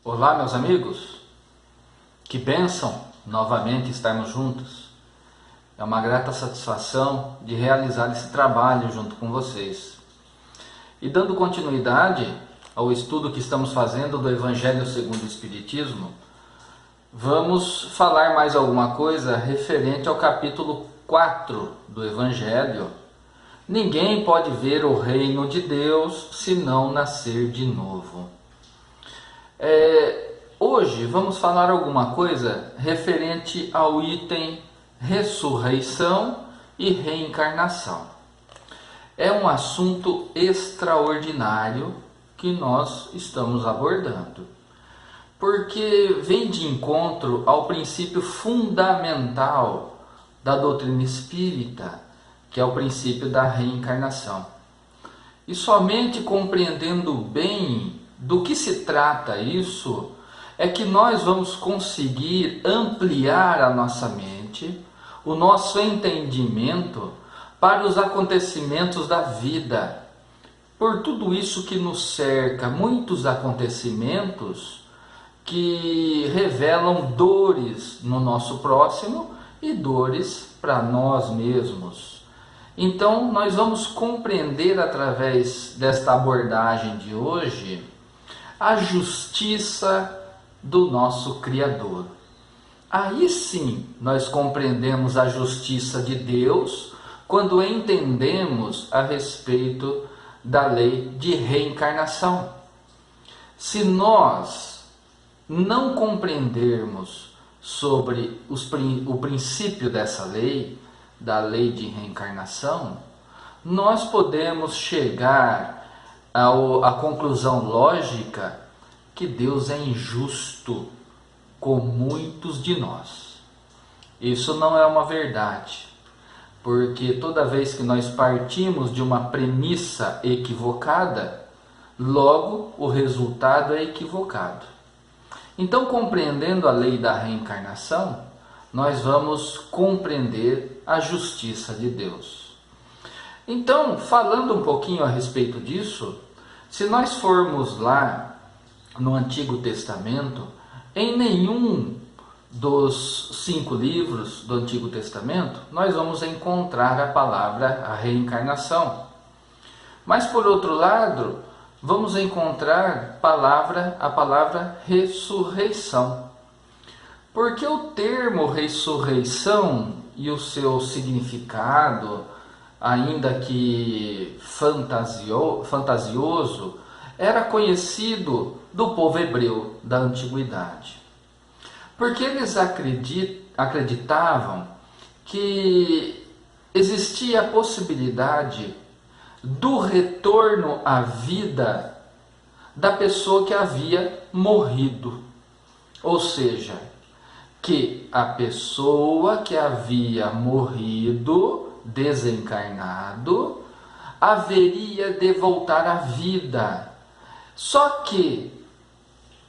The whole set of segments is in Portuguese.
Olá, meus amigos, que bênção novamente estarmos juntos. É uma grata satisfação de realizar esse trabalho junto com vocês. E dando continuidade ao estudo que estamos fazendo do Evangelho segundo o Espiritismo, vamos falar mais alguma coisa referente ao capítulo 4 do Evangelho. Ninguém pode ver o reino de Deus se não nascer de novo. Hoje vamos falar alguma coisa referente ao item ressurreição e reencarnação. É um assunto extraordinário que nós estamos abordando, porque vem de encontro ao princípio fundamental da doutrina espírita, que é o princípio da reencarnação. E somente compreendendo bem do que se trata isso, é que nós vamos conseguir ampliar a nossa mente, o nosso entendimento para os acontecimentos da vida. Por tudo isso que nos cerca, muitos acontecimentos que revelam dores no nosso próximo e dores para nós mesmos. Então, nós vamos compreender através desta abordagem de hoje a justiça do nosso Criador. Aí sim nós compreendemos a justiça de Deus quando entendemos a respeito da lei de reencarnação. Se nós não compreendermos sobre o princípio dessa lei, da lei de reencarnação, nós podemos chegar à conclusão lógica que Deus é injusto com muitos de nós. Isso não é uma verdade, porque toda vez que nós partimos de uma premissa equivocada, logo o resultado é equivocado. Então, compreendendo a lei da reencarnação, nós vamos compreender a justiça de Deus. Então, falando um pouquinho a respeito disso, se nós formos lá no Antigo Testamento, em nenhum dos 5 livros do Antigo Testamento, nós vamos encontrar a palavra a reencarnação. Mas, por outro lado, vamos encontrar a palavra ressurreição. Porque o termo ressurreição e o seu significado, ainda que fantasioso, era conhecido do povo hebreu da antiguidade. Porque eles acreditavam que existia a possibilidade do retorno à vida da pessoa que havia morrido. Ou seja, que a pessoa que havia morrido, desencarnado, haveria de voltar à vida. Só que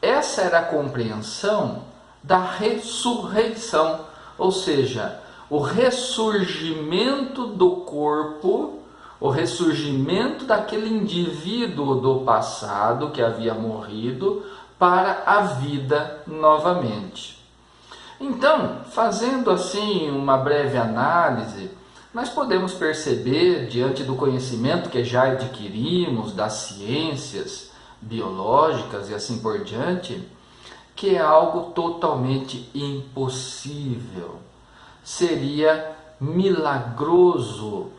essa era a compreensão da ressurreição, ou seja, o ressurgimento do corpo, o ressurgimento daquele indivíduo do passado que havia morrido para a vida novamente. Então, fazendo assim uma breve análise, nós podemos perceber, diante do conhecimento que já adquirimos das ciências biológicas e assim por diante, que é algo totalmente impossível. Seria milagroso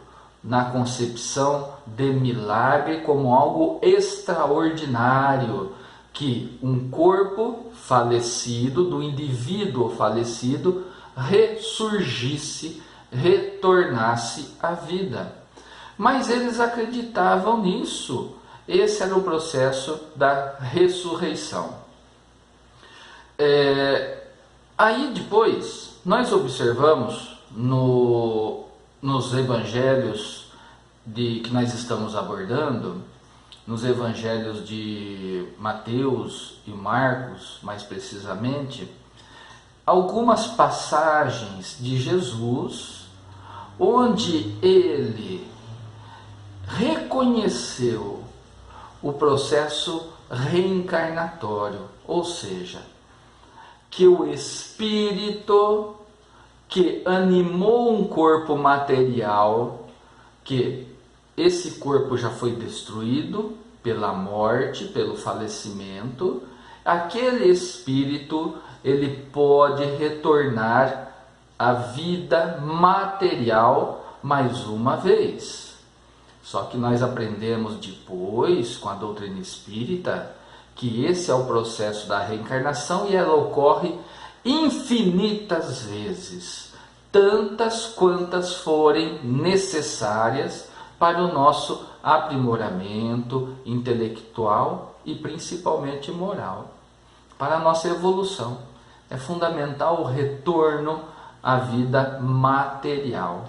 na concepção de milagre como algo extraordinário, que um corpo falecido, do indivíduo falecido, ressurgisse, retornasse à vida. Mas eles acreditavam nisso. Esse era o processo da ressurreição. Aí depois, nós observamos nos evangelhos que nós estamos abordando, nos evangelhos de Mateus e Marcos, mais precisamente, algumas passagens de Jesus, onde ele reconheceu o processo reencarnatório, ou seja, que o espírito que animou um corpo material, que esse corpo já foi destruído pela morte, pelo falecimento, aquele espírito ele pode retornar à vida material mais uma vez. Só que nós aprendemos depois, com a doutrina espírita, que esse é o processo da reencarnação e ela ocorre infinitas vezes, tantas quantas forem necessárias para o nosso aprimoramento intelectual e principalmente moral, para a nossa evolução. É fundamental o retorno à vida material.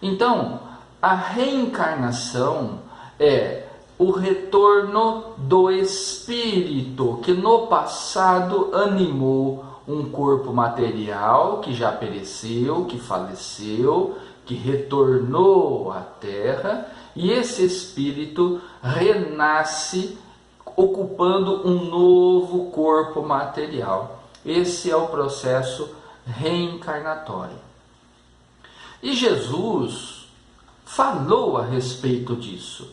Então, a reencarnação é o retorno do espírito que no passado animou um corpo material que já pereceu, que faleceu, que retornou à Terra, e esse espírito renasce ocupando um novo corpo material. Esse é o processo reencarnatório. E Jesus falou a respeito disso.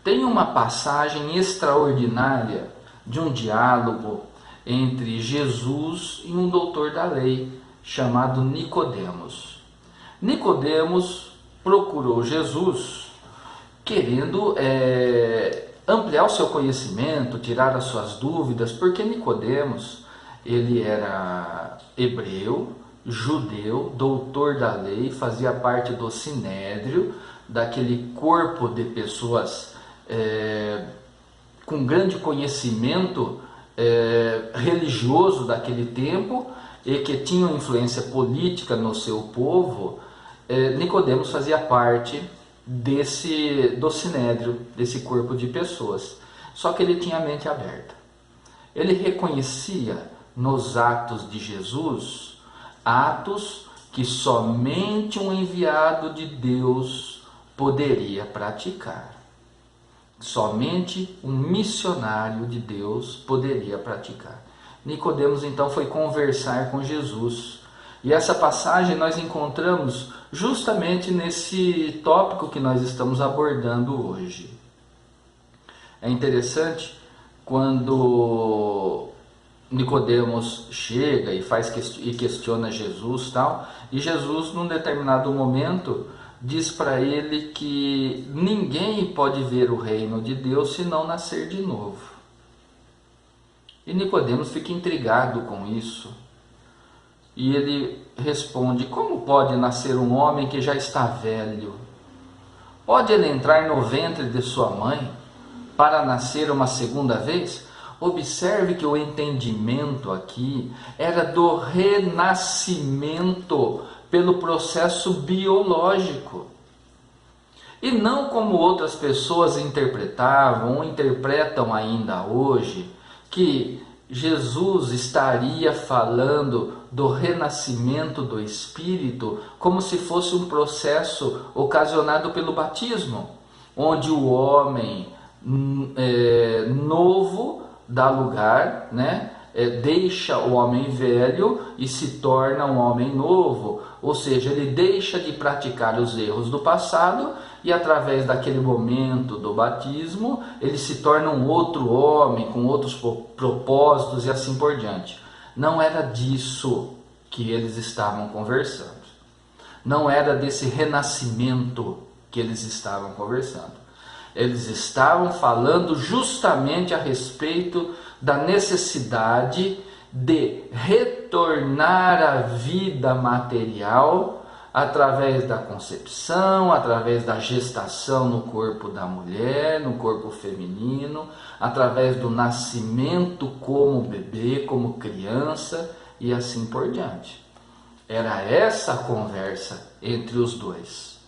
Tem uma passagem extraordinária de um diálogo entre Jesus e um doutor da lei chamado Nicodemos. Nicodemos procurou Jesus querendo ampliar o seu conhecimento, tirar as suas dúvidas, porque Nicodemos ele era hebreu, judeu, doutor da lei, fazia parte do sinédrio, daquele corpo de pessoas com grande conhecimento religioso daquele tempo e que tinham influência política no seu povo. Nicodemos fazia parte do sinédrio, desse corpo de pessoas. Só que ele tinha a mente aberta. Ele reconhecia nos atos de Jesus atos que somente um enviado de Deus poderia praticar. Somente um missionário de Deus poderia praticar. Nicodemos então foi conversar com Jesus. E essa passagem nós encontramos justamente nesse tópico que nós estamos abordando hoje. É interessante quando Nicodemos chega e questiona Jesus, tal, e Jesus num determinado momento diz para ele que ninguém pode ver o reino de Deus se não nascer de novo. E Nicodemos fica intrigado com isso. E ele responde: como pode nascer um homem que já está velho? Pode ele entrar no ventre de sua mãe para nascer uma segunda vez? Observe que o entendimento aqui era do renascimento pelo processo biológico. E não como outras pessoas interpretavam ou interpretam ainda hoje, que Jesus estaria falando do renascimento do Espírito como se fosse um processo ocasionado pelo batismo, onde o homem novo dá lugar, deixa o homem velho e se torna um homem novo, ou seja, ele deixa de praticar os erros do passado e através daquele momento do batismo ele se torna um outro homem com outros propósitos e assim por diante. Não era disso que eles estavam conversando, não era desse renascimento que eles estavam conversando. Eles estavam falando justamente a respeito da necessidade de retornar à vida material através da concepção, através da gestação no corpo da mulher, no corpo feminino, através do nascimento como bebê, como criança e assim por diante. Era essa a conversa entre os dois.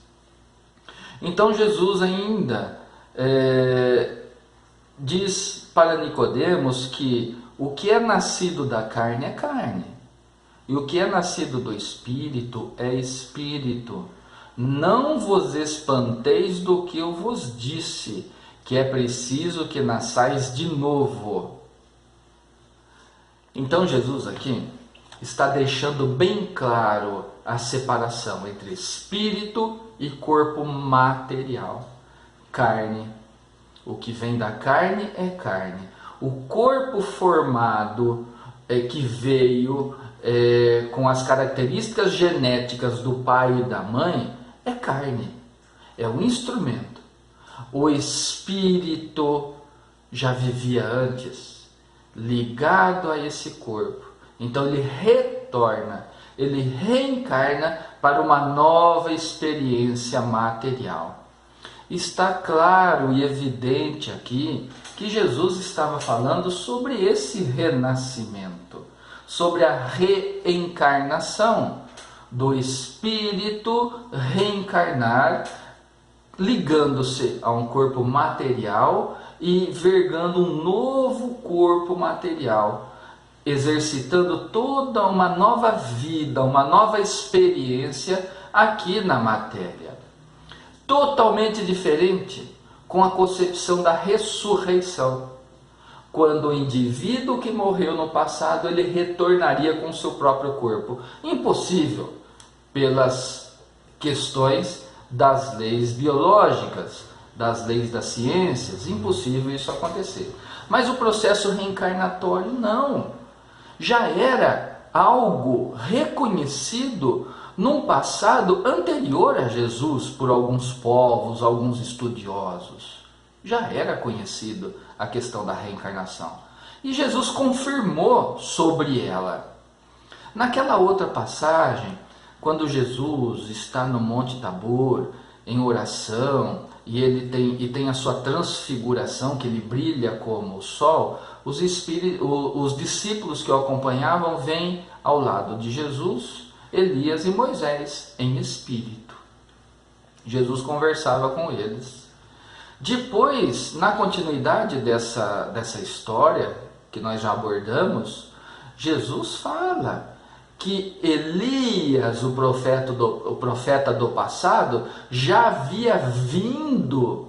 Então Jesus ainda diz para Nicodemos que o que é nascido da carne é carne, e o que é nascido do Espírito é Espírito. Não vos espanteis do que eu vos disse, que é preciso que nasçais de novo. Então Jesus aqui está deixando bem claro a separação entre espírito e corpo material. Carne, o que vem da carne é carne. O corpo formado que veio com as características genéticas do pai e da mãe é carne, é um instrumento. O espírito já vivia antes, ligado a esse corpo. Então ele retorna, ele reencarna para uma nova experiência material. Está claro e evidente aqui que Jesus estava falando sobre esse renascimento, sobre a reencarnação do espírito reencarnar, ligando-se a um corpo material e vergando um novo corpo material, exercitando toda uma nova vida, uma nova experiência aqui na matéria. Totalmente diferente com a concepção da ressurreição, quando o indivíduo que morreu no passado ele retornaria com seu próprio corpo. Impossível, pelas questões das leis biológicas, das leis das ciências, impossível isso acontecer. Mas o processo reencarnatório não, já era algo reconhecido num passado anterior a Jesus por alguns povos, alguns estudiosos. Já era conhecido a questão da reencarnação. E Jesus confirmou sobre ela. Naquela outra passagem, quando Jesus está no Monte Tabor, em oração, e ele tem a sua transfiguração, que ele brilha como o sol, os discípulos que o acompanhavam vêm ao lado de Jesus, Elias e Moisés, em espírito. Jesus conversava com eles. Depois, na continuidade dessa história, que nós já abordamos, Jesus fala que Elias, o profeta do passado, já havia vindo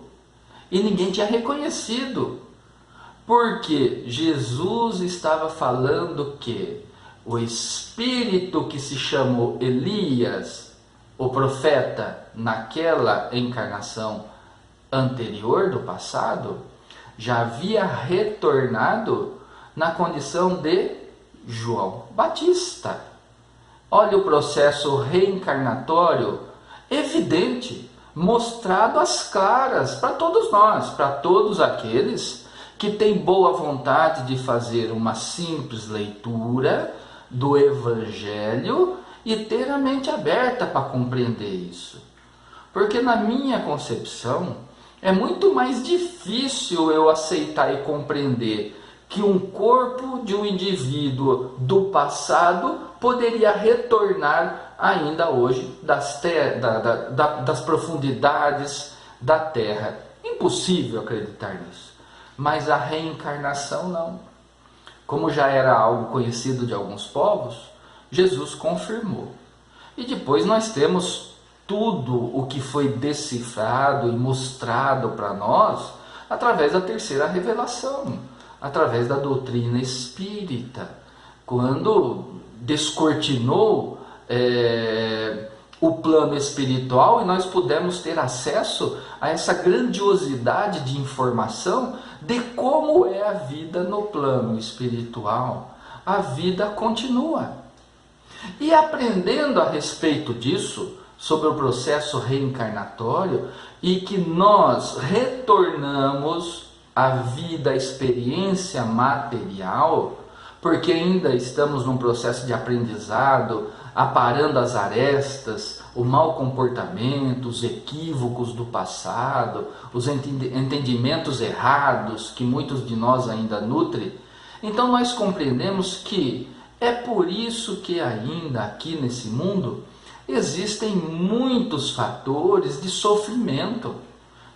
e ninguém tinha reconhecido. Porque Jesus estava falando que o espírito que se chamou Elias, o profeta, naquela encarnação anterior do passado, já havia retornado na condição de João Batista. Olha o processo reencarnatório evidente, mostrado às claras para todos nós, para todos aqueles que têm boa vontade de fazer uma simples leitura do Evangelho e ter a mente aberta para compreender isso. Porque na minha concepção é muito mais difícil eu aceitar e compreender que um corpo de um indivíduo do passado poderia retornar ainda hoje das profundidades da Terra. Impossível acreditar nisso. Mas a reencarnação não. Como já era algo conhecido de alguns povos, Jesus confirmou. E depois nós temos tudo o que foi decifrado e mostrado para nós através da terceira revelação, através da doutrina espírita, quando descortinou o plano espiritual e nós pudemos ter acesso a essa grandiosidade de informação de como é a vida no plano espiritual. A vida continua. E aprendendo a respeito disso, sobre o processo reencarnatório, e que nós retornamos à vida, à experiência material, porque ainda estamos num processo de aprendizado, aparando as arestas, o mau comportamento, os equívocos do passado, os entendimentos errados que muitos de nós ainda nutrem. Então nós compreendemos que é por isso que ainda aqui nesse mundo existem muitos fatores de sofrimento,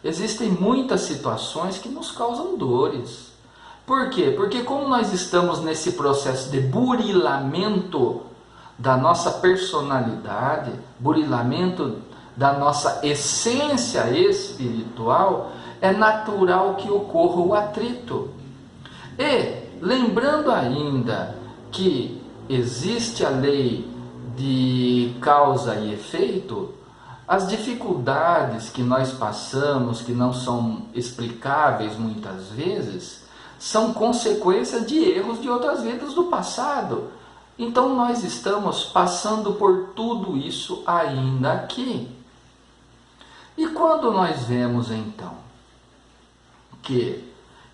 existem muitas situações que nos causam dores. Por quê? Porque como nós estamos nesse processo de burilamento da nossa personalidade, burilamento da nossa essência espiritual, é natural que ocorra o atrito. E, lembrando ainda que existe a lei de causa e efeito, as dificuldades que nós passamos, que não são explicáveis muitas vezes, são consequência de erros de outras vidas do passado. Então nós estamos passando por tudo isso ainda aqui. E quando nós vemos então que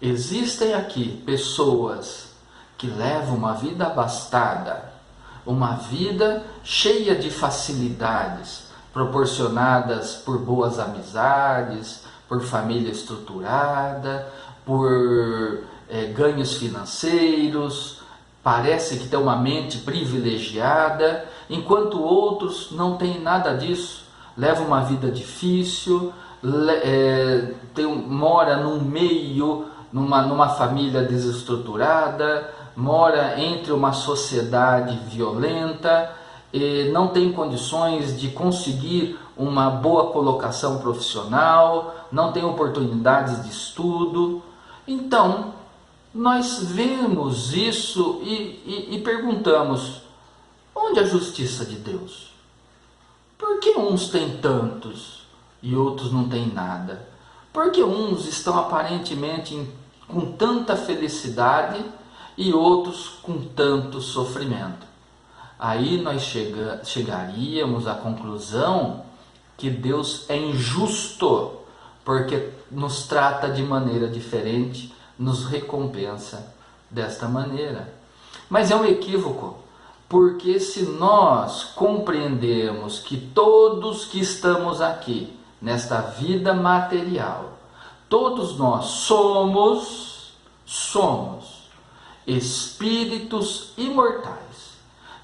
existem aqui pessoas que levam uma vida abastada, uma vida cheia de facilidades, proporcionadas por boas amizades, por família estruturada, por ganhos financeiros, parece que tem uma mente privilegiada, enquanto outros não têm nada disso, levam uma vida difícil, mora num meio, numa família desestruturada, mora entre uma sociedade violenta, não tem condições de conseguir uma boa colocação profissional, não tem oportunidades de estudo. Então, nós vemos isso e perguntamos: onde é a justiça de Deus? Por que uns têm tantos e outros não têm nada? Por que uns estão aparentemente com tanta felicidade e outros com tanto sofrimento? Aí nós chegaríamos à conclusão que Deus é injusto, porque nos trata de maneira diferente, nos recompensa desta maneira. Mas é um equívoco, porque se nós compreendemos que todos que estamos aqui, nesta vida material, todos nós somos espíritos imortais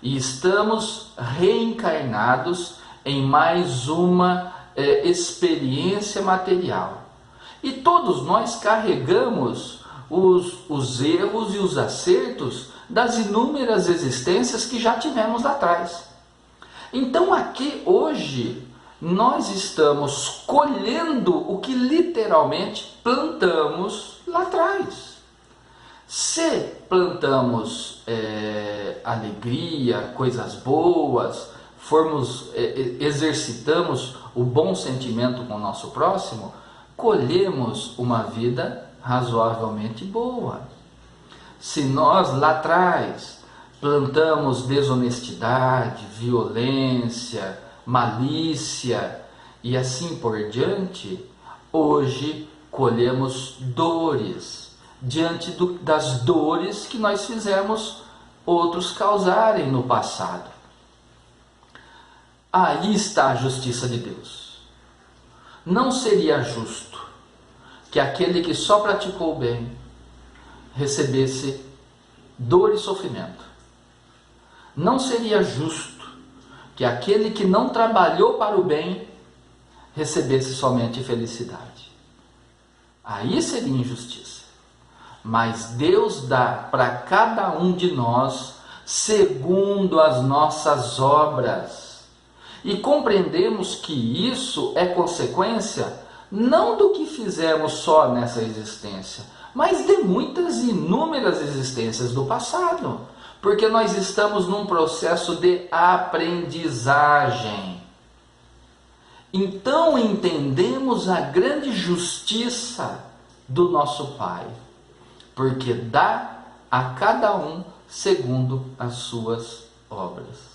e estamos reencarnados em mais uma experiência material. E todos nós carregamos os erros e os acertos das inúmeras existências que já tivemos lá atrás. Então aqui hoje nós estamos colhendo o que literalmente plantamos lá atrás. Se plantamos alegria, coisas boas, exercitamos o bom sentimento com o nosso próximo, colhemos uma vida razoavelmente boa. Se nós lá atrás plantamos desonestidade, violência, malícia e assim por diante, hoje colhemos dores, diante das dores que nós fizemos outros causarem no passado. Aí está a justiça de Deus. Não seria justo que aquele que só praticou o bem recebesse dor e sofrimento. Não seria justo que aquele que não trabalhou para o bem recebesse somente felicidade. Aí seria injustiça. Mas Deus dá para cada um de nós segundo as nossas obras. E compreendemos que isso é consequência não do que fizemos só nessa existência, mas de muitas inúmeras existências do passado. Porque nós estamos num processo de aprendizagem. Então entendemos a grande justiça do nosso Pai, porque dá a cada um segundo as suas obras.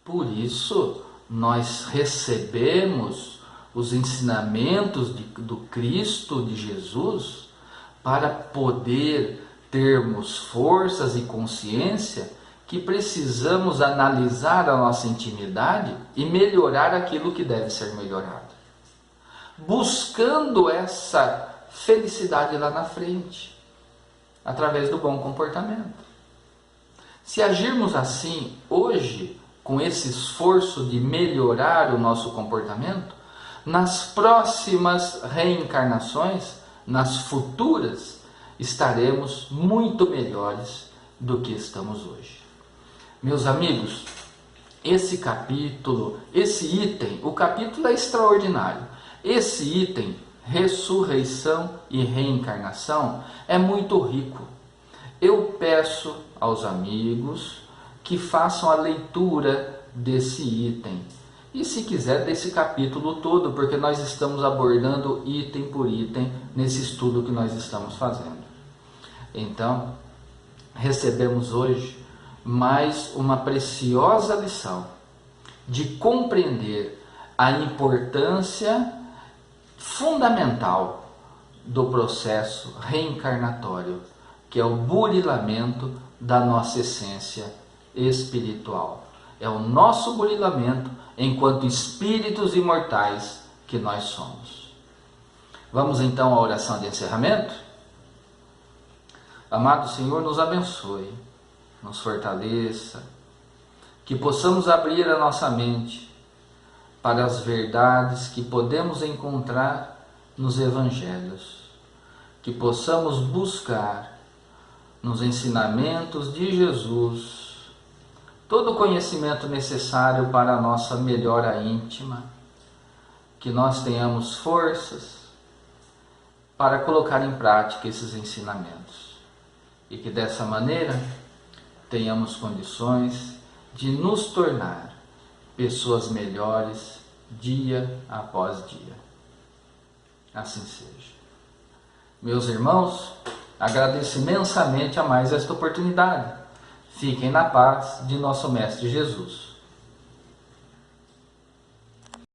Por isso, nós recebemos os ensinamentos do Cristo, de Jesus, para poder termos forças e consciência que precisamos analisar a nossa intimidade e melhorar aquilo que deve ser melhorado, buscando essa felicidade lá na frente, através do bom comportamento. Se agirmos assim hoje, com esse esforço de melhorar o nosso comportamento, nas próximas reencarnações, nas futuras, estaremos muito melhores do que estamos hoje. Meus amigos, esse capítulo, esse item, o capítulo é extraordinário. Esse item ressurreição e reencarnação é muito rico. Eu peço aos amigos que façam a leitura desse item. E se quiser, desse capítulo todo, porque nós estamos abordando item por item nesse estudo que nós estamos fazendo. Então, recebemos hoje mais uma preciosa lição de compreender a importância fundamental do processo reencarnatório, que é o burilamento da nossa essência espiritual. É o nosso burilamento enquanto espíritos imortais que nós somos. Vamos então à oração de encerramento? Amado Senhor, nos abençoe, nos fortaleça, que possamos abrir a nossa mente para as verdades que podemos encontrar nos Evangelhos, que possamos buscar nos ensinamentos de Jesus todo o conhecimento necessário para a nossa melhora íntima, que nós tenhamos forças para colocar em prática esses ensinamentos e que dessa maneira tenhamos condições de nos tornar pessoas melhores dia após dia. Assim seja. Meus irmãos, agradeço imensamente a mais esta oportunidade. Fiquem na paz de nosso Mestre Jesus.